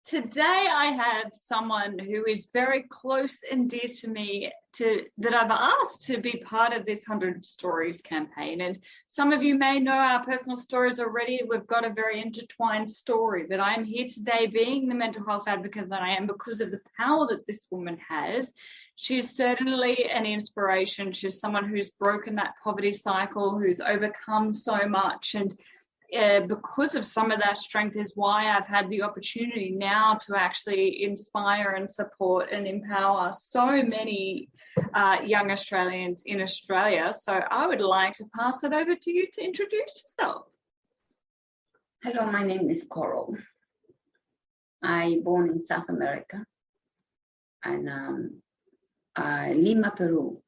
Today I have someone who is very close and dear to me that I've asked to be part of this 100 Stories campaign. And some of you may know our personal stories already. We've got a very intertwined story, but I'm here today being the mental health advocate that I am because of the power that this woman has. She is certainly an inspiration. She's someone who's broken that poverty cycle, who's overcome so much, and because of some of that strength is why I've had the opportunity now to actually inspire and support and empower so many young Australians in Australia. So I would like to pass it over to you to introduce yourself. Hello, my name is Coral. I born in South America, and Lima, Peru,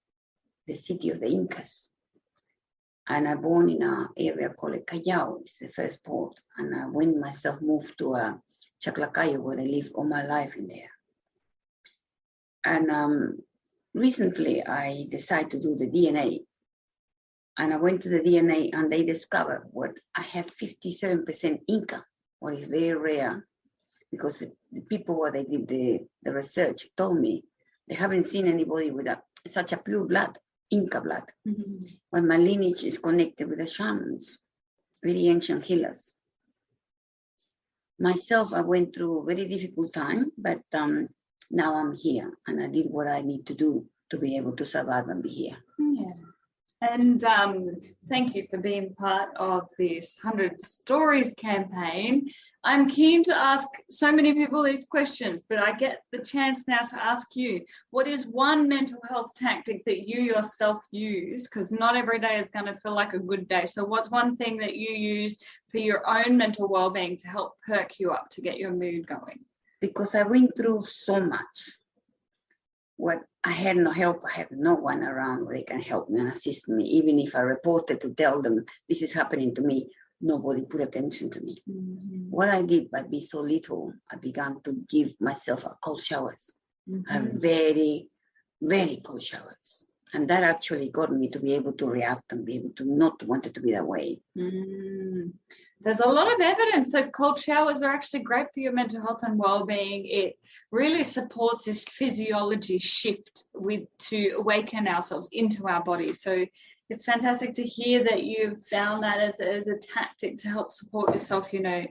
the city of the Incas. And I born in an area called Callao, it's the first port. And I moved to Chaclacayo, where I lived all my life in there. And recently I decided to do the DNA. And I went to the DNA and they discovered what I have 57% Inca, what is very rare, because the people where they did the research told me they haven't seen anybody with such a pure blood. Inca blood, but my lineage is connected with the shamans, very ancient healers. Myself, I went through a very difficult time, but now I'm here and I did what I need to do to be able to survive and be here. Yeah. And thank you for being part of this 100 Stories campaign. I'm keen to ask so many people these questions, but I get the chance now to ask you, what is one mental health tactic that you yourself use? Because not every day is going to feel like a good day. So what's one thing that you use for your own mental well-being to help perk you up, to get your mood going? Because I went through so much. What I had no help, I had no one around where they can help me and assist me. Even if I reported to tell them this is happening to me, nobody put attention to me. What I did by being so little, I began to give myself a cold showers, a very, very cold showers. And that actually got me to be able to react and be able to not want it to be that way. There's a lot of evidence that cold showers are actually great for your mental health and well-being. It really supports this physiology shift to awaken ourselves into our bodies. So it's fantastic to hear that you've found that as a tactic to help support yourself. You know,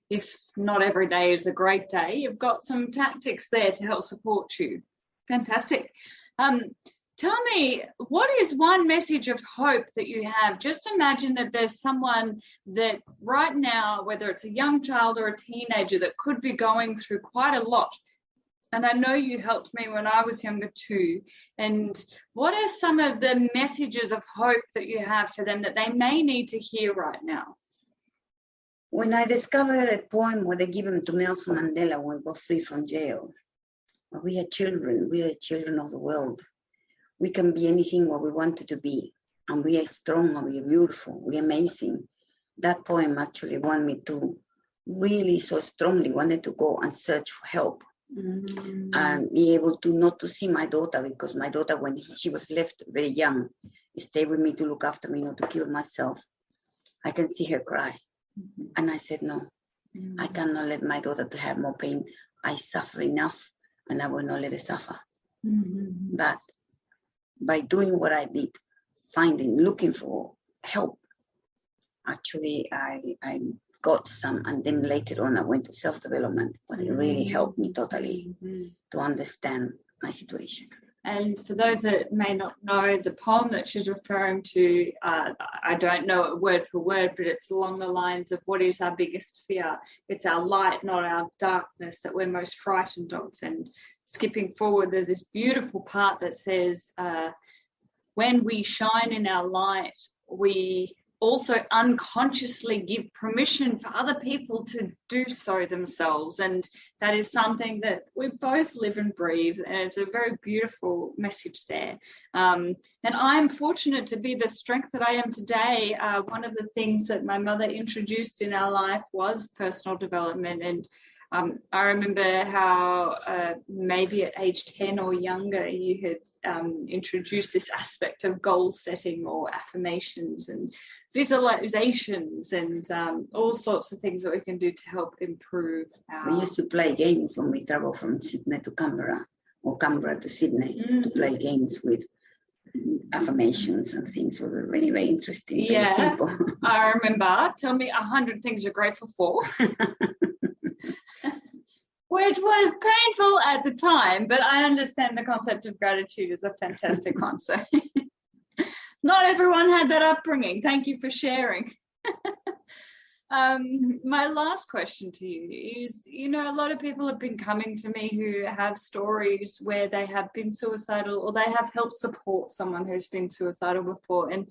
if not every day is a great day, you've got some tactics there to help support you. Fantastic. Tell me, what is one message of hope that you have? Just imagine that there's someone that right now, whether it's a young child or a teenager, that could be going through quite a lot. And I know you helped me when I was younger too. And what are some of the messages of hope that you have for them that they may need to hear right now? When I discovered a poem where they give him to Nelson Mandela when he got free from jail, we are children of the world. We can be anything what we wanted to be, and we are strong and we are beautiful, we are amazing. That poem actually wanted me to really so strongly wanted to go and search for help and be able to not to see my daughter, because my daughter, when she was left very young, stayed with me to look after me, not to kill myself. I can see her cry. And I said, no, I cannot let my daughter to have more pain. I suffer enough and I will not let her suffer. But by doing what I did, looking for help, actually I got some, and then later on I went to self-development, but it really helped me totally to understand my situation. And for those that may not know, the poem that she's referring to, I don't know it word for word, but it's along the lines of, what is our biggest fear? It's our light, not our darkness, that we're most frightened of. And skipping forward, there's this beautiful part that says, when we shine in our light, we also unconsciously give permission for other people to do so themselves. And that is something that we both live and breathe. And it's a very beautiful message there. And I'm fortunate to be the strength that I am today. One of the things that my mother introduced in our life was personal development. And I remember how maybe at age 10 or younger, you had introduced this aspect of goal setting or affirmations and visualizations and all sorts of things that we can do to help improve our... We used to play games when we travel from Sydney to Canberra or Canberra to Sydney to play games with affirmations and things. Were very, very interesting. Yeah, very simple. I remember. Tell me 100 things you're grateful for. Which was painful at the time, but I understand the concept of gratitude is a fantastic one. So not everyone had that upbringing. Thank you for sharing. My last question to you is, you know, a lot of people have been coming to me who have stories where they have been suicidal or they have helped support someone who's been suicidal before. And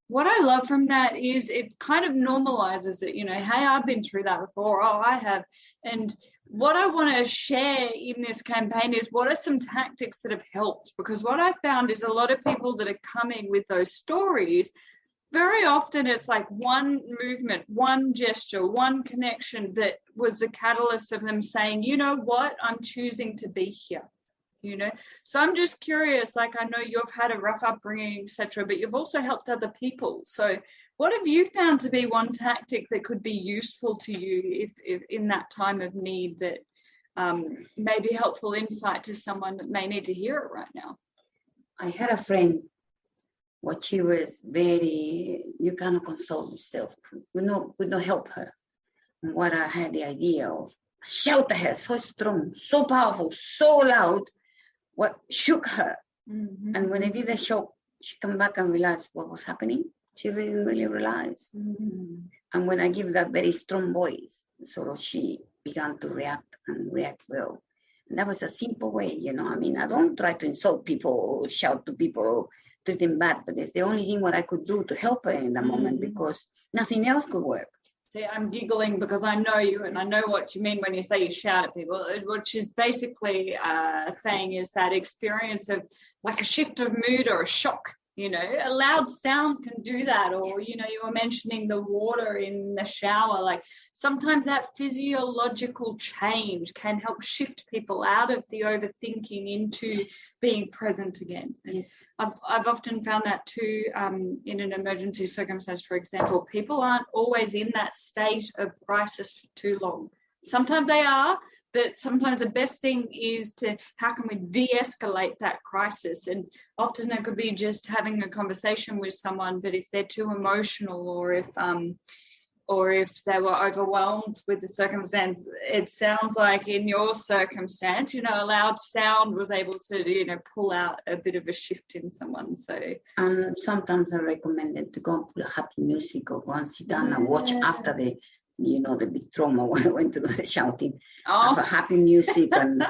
what I love from that is it kind of normalizes it, you know, hey, I've been through that before. Oh, I have. And what I want to share in this campaign is what are some tactics that have helped? Because what I found is a lot of people that are coming with those stories, very often it's like one movement, one gesture, one connection that was the catalyst of them saying, you know what, I'm choosing to be here. You know, so I'm just curious, like I know you've had a rough upbringing, etc., but you've also helped other people. So what have you found to be one tactic that could be useful to you if in that time of need that may be helpful insight to someone that may need to hear it right now? I had a friend, what she was very, you cannot console yourself, could not help her. And what I had the idea of, shout at her, so strong, so powerful, so loud, what shook her. Mm-hmm. And when I did the shock, she come back and realized what was happening. She didn't really realize. Mm-hmm. And when I give that very strong voice, sort of she began to react well. And that was a simple way, you know. I mean, I don't try to insult people or shout to people or treat them bad, but it's the only thing what I could do to help her in that moment because nothing else could work. See, I'm giggling because I know you and I know what you mean when you say you shout at people, which is basically saying is that experience of like a shift of mood or a shock. You know, a loud sound can do that. Or, you know, you were mentioning the water in the shower. Like sometimes that physiological change can help shift people out of the overthinking into being present again. Yes. I've often found that too in an emergency circumstance, for example. People aren't always in that state of crisis for too long. Sometimes they are, but sometimes the best thing is to, how can we de-escalate that crisis? And often it could be just having a conversation with someone, but if they're too emotional or if they were overwhelmed with the circumstance, it sounds like in your circumstance, you know, a loud sound was able to, you know, pull out a bit of a shift in someone. So sometimes I recommend them to go and put a happy music or go and sit down and watch after the, you know, the big trauma when I went to the shouting. Have a happy music and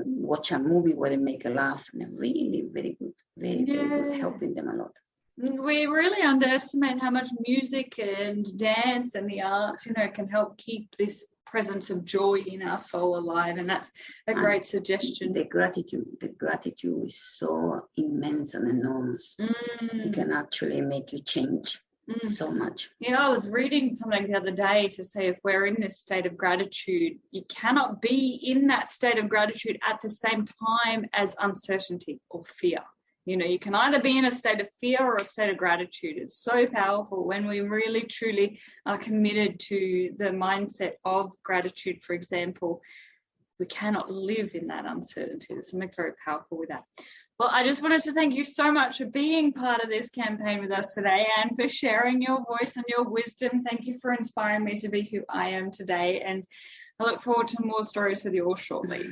watch a movie where they make a laugh, and really very good, very good, helping them a lot. We really underestimate how much music and dance and the arts, you know, can help keep this presence of joy in our soul alive, and that's a great suggestion. The gratitude is so immense and enormous. It can actually make you change so much. Yeah, I was reading something the other day to say if we're in this state of gratitude, you cannot be in that state of gratitude at the same time as uncertainty or fear. You know, you can either be in a state of fear or a state of gratitude. It's so powerful when we really, truly are committed to the mindset of gratitude, for example. We cannot live in that uncertainty. There's something very powerful with that. Well, I just wanted to thank you so much for being part of this campaign with us today and for sharing your voice and your wisdom. Thank you for inspiring me to be who I am today. And I look forward to more stories with you all shortly.